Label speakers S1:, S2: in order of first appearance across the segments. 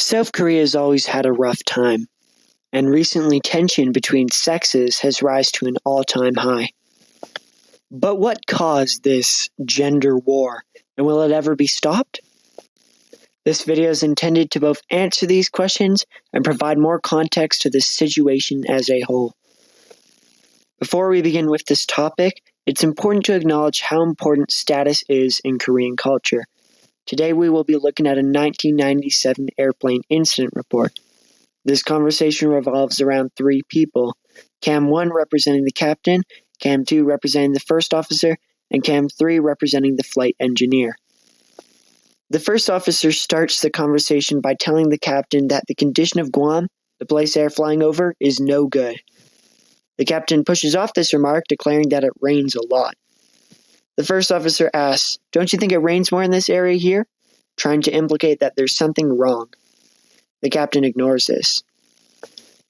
S1: South Korea has always had a rough time, and recently tension between sexes has risen to an all-time high. But what caused this gender war, and will it ever be stopped? This video is intended to both answer these questions and provide more context to the situation as a whole. Before we begin with this topic, it's important to acknowledge how important status is in Korean culture. Today we will be looking at a 1997 airplane incident report. This conversation revolves around three people: Cam 1 representing the captain, Cam 2 representing the first officer, and Cam 3 representing the flight engineer. The first officer starts the conversation by telling the captain that the condition of Guam, the place they are flying over, is no good. The captain pushes off this remark, declaring that it rains a lot. The first officer asks, "Don't you think it rains more in this area here?" trying to implicate that there's something wrong. The captain ignores this.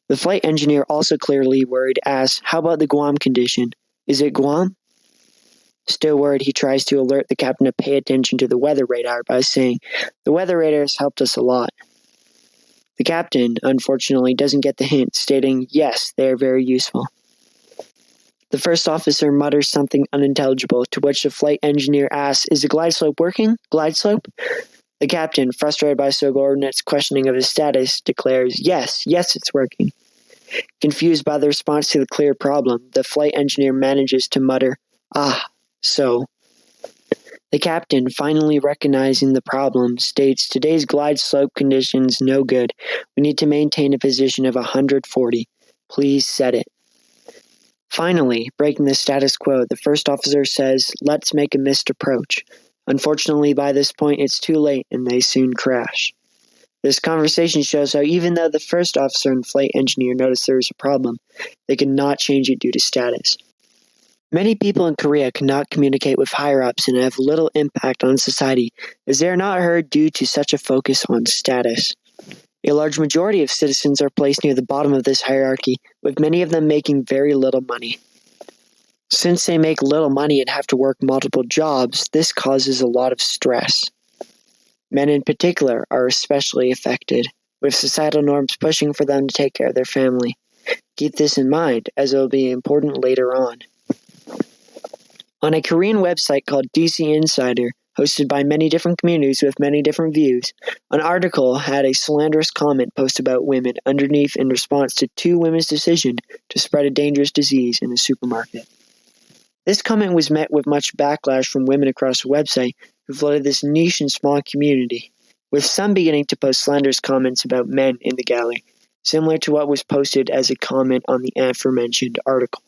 S1: The flight engineer, also clearly worried, asks, "How about the Guam condition? Is it Guam?" Still worried, he tries to alert the captain to pay attention to the weather radar by saying, "The weather radar has helped us a lot." The captain, unfortunately, doesn't get the hint, stating, "Yes, they are very useful." The first officer mutters something unintelligible, to which the flight engineer asks, "Is the glide slope working? Glide slope?" The captain, frustrated by subordinates' questioning of his status, declares, Yes, it's working." Confused by the response to the clear problem, the flight engineer manages to mutter, so. The captain, finally recognizing the problem, states, "Today's glide slope condition's no good. We need to maintain a position of 140. Please set it." Finally, breaking the status quo, the first officer says, "Let's make a missed approach." Unfortunately, by this point, it's too late, and they soon crash. This conversation shows how even though the first officer and flight engineer noticed there was a problem, they could not change it due to status. Many people in Korea cannot communicate with higher-ups and have little impact on society, as they are not heard due to such a focus on status. A large majority of citizens are placed near the bottom of this hierarchy, with many of them making very little money. Since they make little money and have to work multiple jobs, this causes a lot of stress. Men in particular are especially affected, with societal norms pushing for them to take care of their family. Keep this in mind, as it will be important later on. On a Korean website called DC Insider, hosted by many different communities with many different views, an article had a slanderous comment posted about women underneath in response to two women's decision to spread a dangerous disease in a supermarket. This comment was met with much backlash from women across the website who flooded this niche and small community, with some beginning to post slanderous comments about men in the gallery, similar to what was posted as a comment on the aforementioned article.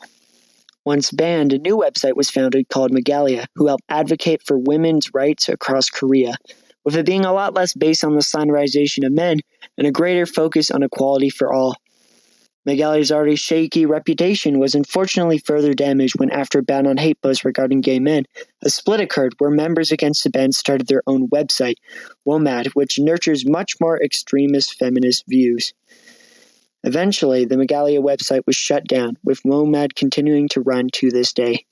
S1: Once banned, a new website was founded called Megalia, who helped advocate for women's rights across Korea, with it being a lot less based on the slanderization of men and a greater focus on equality for all. Megalia's already shaky reputation was unfortunately further damaged when, after a ban on hate posts regarding gay men, a split occurred where members against the ban started their own website, WOMAD, which nurtures much more extremist feminist views. Eventually, the Megalia website was shut down, with WOMAD continuing to run to this day.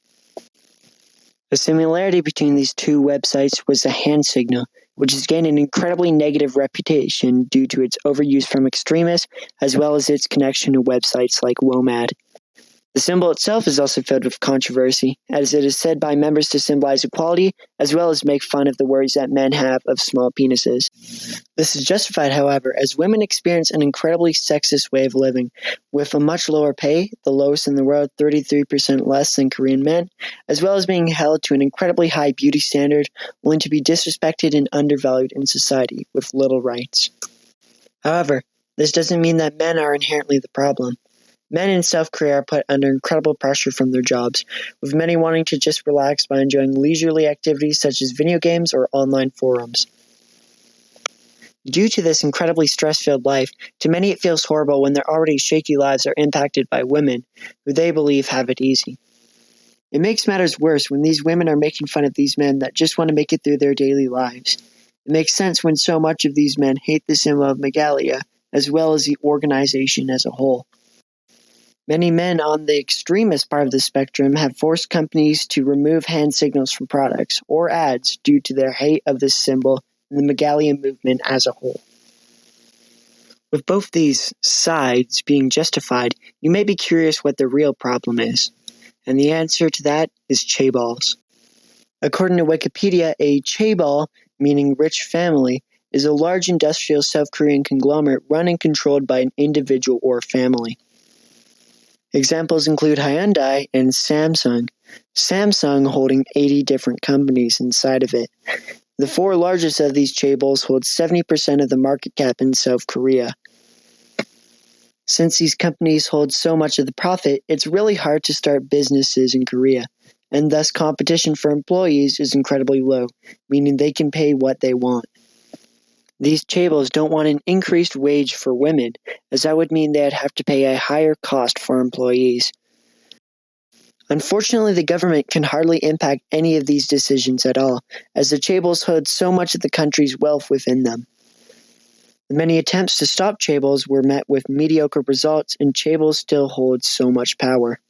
S1: The similarity between these two websites was the hand signal, which has gained an incredibly negative reputation due to its overuse from extremists, as well as its connection to websites like WOMAD. The symbol itself is also filled with controversy, as it is said by members to symbolize equality, as well as make fun of the worries that men have of small penises. This is justified, however, as women experience an incredibly sexist way of living, with a much lower pay, the lowest in the world, 33% less than Korean men, as well as being held to an incredibly high beauty standard, only to be disrespected and undervalued in society, with little rights. However, this doesn't mean that men are inherently the problem. Men in South Korea are put under incredible pressure from their jobs, with many wanting to just relax by enjoying leisurely activities such as video games or online forums. Due to this incredibly stress-filled life, to many it feels horrible when their already shaky lives are impacted by women who they believe have it easy. It makes matters worse when these women are making fun of these men that just want to make it through their daily lives. It makes sense when so much of these men hate the symbol of Megalia, as well as the organization as a whole. Many men on the extremist part of the spectrum have forced companies to remove hand signals from products or ads due to their hate of this symbol and the Megalia movement as a whole. With both these sides being justified, you may be curious what the real problem is. And the answer to that is chaebols. According to Wikipedia, a chaebol, meaning rich family, is a large industrial South Korean conglomerate run and controlled by an individual or family. Examples include Hyundai and Samsung. Samsung holding 80 different companies inside of it. The four largest of these chaebols hold 70% of the market cap in South Korea. Since these companies hold so much of the profit, it's really hard to start businesses in Korea, and thus competition for employees is incredibly low, meaning they can pay what they want. These chaebols don't want an increased wage for women, as that would mean they'd have to pay a higher cost for employees. Unfortunately, the government can hardly impact any of these decisions at all, as the chaebols hold so much of the country's wealth within them. The many attempts to stop chaebols were met with mediocre results, and chaebols still hold so much power.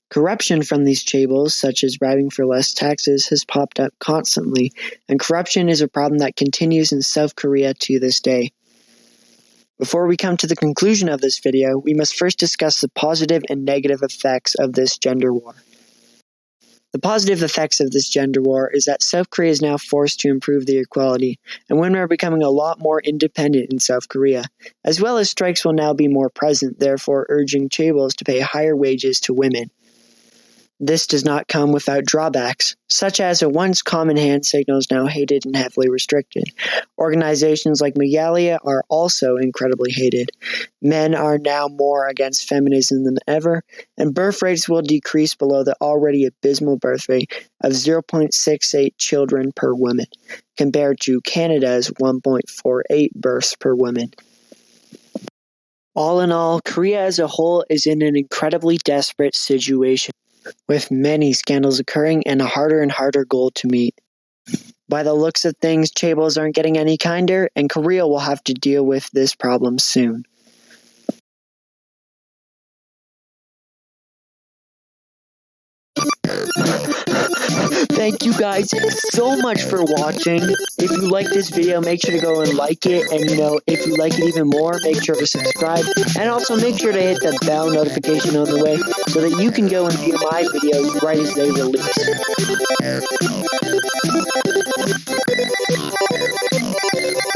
S1: Corruption from these chaebols, such as bribing for less taxes, has popped up constantly, and corruption is a problem that continues in South Korea to this day. Before we come to the conclusion of this video, we must first discuss the positive and negative effects of this gender war. The positive effects of this gender war is that South Korea is now forced to improve the equality, and women are becoming a lot more independent in South Korea, as well as strikes will now be more present, therefore urging chaebols to pay higher wages to women. This does not come without drawbacks, such as a once common hand signal is now hated and heavily restricted. Organizations like Megalia are also incredibly hated. Men are now more against feminism than ever, and birth rates will decrease below the already abysmal birth rate of 0.68 children per woman, compared to Canada's 1.48 births per woman. All in all, Korea as a whole is in an incredibly desperate situation, with many scandals occurring and a harder and harder goal to meet. By the looks of things, chaebols aren't getting any kinder, and Korea will have to deal with this problem soon. Thank you guys so much for watching. If you like this video, make sure to go and like it. And if you like it even more, make sure to subscribe. And also make sure to hit the bell notification on the way so that you can go and view my videos right as they release.